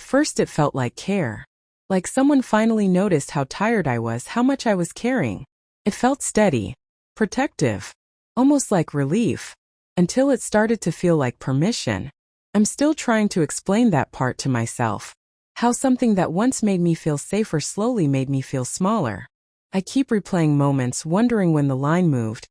first it felt like care. Like someone finally noticed how tired I was, how much I was caring. It felt steady, protective, almost like relief, until it started to feel like permission. I'm still trying to explain that part to myself. How something that once made me feel safer slowly made me feel smaller. I keep replaying moments, wondering when the line moved,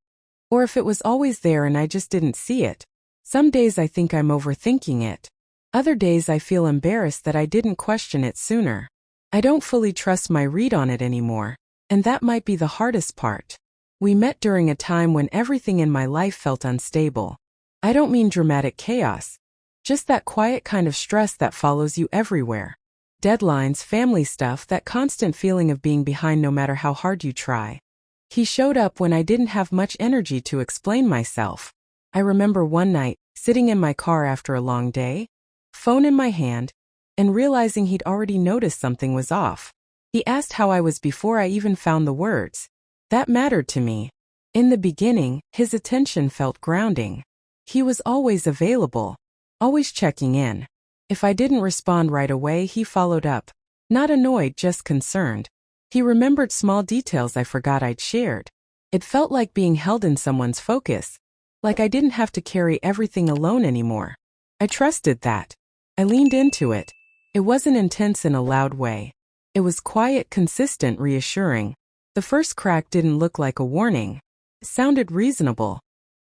or if it was always there and I just didn't see it. Some days I think I'm overthinking it. Other days I feel embarrassed that I didn't question it sooner. I don't fully trust my read on it anymore, and that might be the hardest part. We met during a time when everything in my life felt unstable. I don't mean dramatic chaos, just that quiet kind of stress that follows you everywhere. Deadlines, family stuff, that constant feeling of being behind no matter how hard you try. He showed up when I didn't have much energy to explain myself. I remember one night, sitting in my car after a long day, phone in my hand, and realizing he'd already noticed something was off. He asked how I was before I even found the words. That mattered to me. In the beginning, his attention felt grounding. He was always available, always checking in. If I didn't respond right away, he followed up. Not annoyed, just concerned. He remembered small details I forgot I'd shared. It felt like being held in someone's focus, like I didn't have to carry everything alone anymore. I trusted that. I leaned into it. It wasn't intense in a loud way. It was quiet, consistent, reassuring. The first crack didn't look like a warning. It sounded reasonable.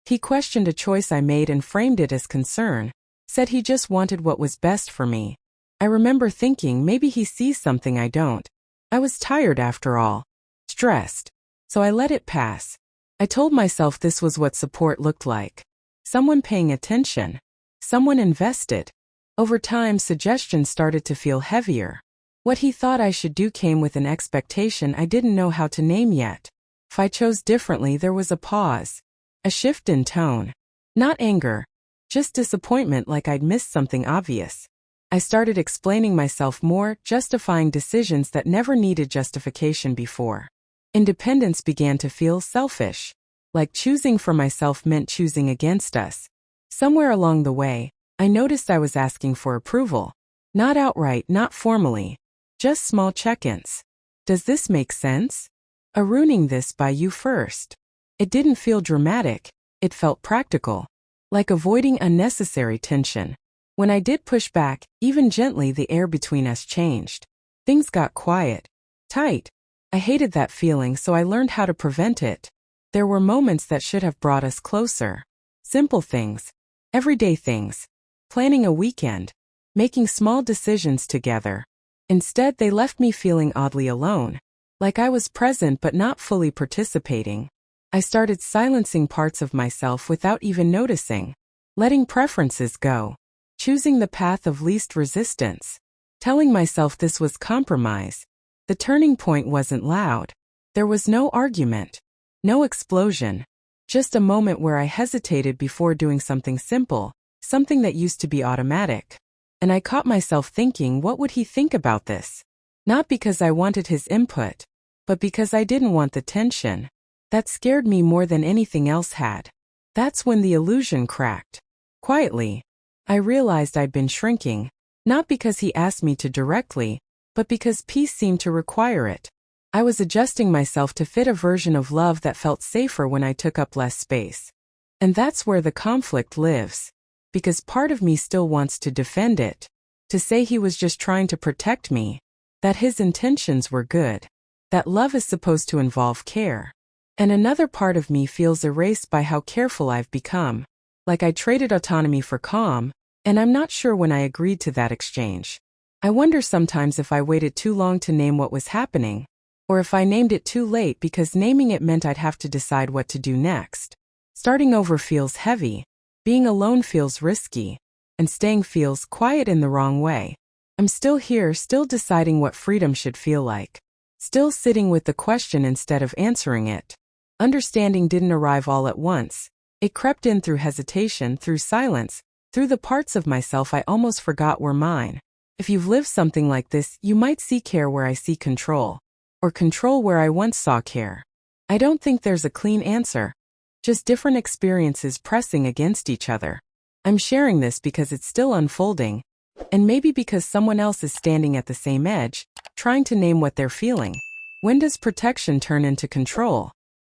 He questioned a choice I made and framed it as concern. Said he just wanted what was best for me. I remember thinking maybe he sees something I don't. I was tired after all. Stressed. So I let it pass. I told myself this was what support looked like. Someone paying attention. Someone invested. Over time, suggestions started to feel heavier. What he thought I should do came with an expectation I didn't know how to name yet. If I chose differently, there was a pause. A shift in tone. Not anger. Just disappointment, like I'd missed something obvious. I started explaining myself more, justifying decisions that never needed justification before. Independence began to feel selfish. Like choosing for myself meant choosing against us. Somewhere along the way, I noticed I was asking for approval. Not outright, not formally. Just small check-ins. Does this make sense? Ruining this by you first. It didn't feel dramatic. It felt practical. Like avoiding unnecessary tension. When I did push back, even gently, the air between us changed. Things got quiet. Tight. I hated that feeling, so I learned how to prevent it. There were moments that should have brought us closer. Simple things. Everyday things. Planning a weekend. Making small decisions together. Instead, they left me feeling oddly alone. Like I was present but not fully participating. I started silencing parts of myself without even noticing. Letting preferences go. Choosing the path of least resistance. Telling myself this was compromise. The turning point wasn't loud. There was no argument. No explosion. Just a moment where I hesitated before doing something simple, something that used to be automatic. And I caught myself thinking, what would he think about this? Not because I wanted his input, but because I didn't want the tension. That scared me more than anything else had. That's when the illusion cracked. Quietly, I realized I'd been shrinking, not because he asked me to directly, but because peace seemed to require it. I was adjusting myself to fit a version of love that felt safer when I took up less space. And that's where the conflict lives. Because part of me still wants to defend it. To say he was just trying to protect me. That his intentions were good. That love is supposed to involve care. And another part of me feels erased by how careful I've become. Like I traded autonomy for calm, and I'm not sure when I agreed to that exchange. I wonder sometimes if I waited too long to name what was happening, or if I named it too late because naming it meant I'd have to decide what to do next. Starting over feels heavy, being alone feels risky, and staying feels quiet in the wrong way. I'm still here, still deciding what freedom should feel like. Still sitting with the question instead of answering it. Understanding didn't arrive all at once. It crept in through hesitation, through silence, through the parts of myself I almost forgot were mine. If you've lived something like this, you might see care where I see control. Or control where I once saw care. I don't think there's a clean answer. Just different experiences pressing against each other. I'm sharing this because it's still unfolding, And maybe because someone else is standing at the same edge, trying to name what they're feeling. When does protection turn into control?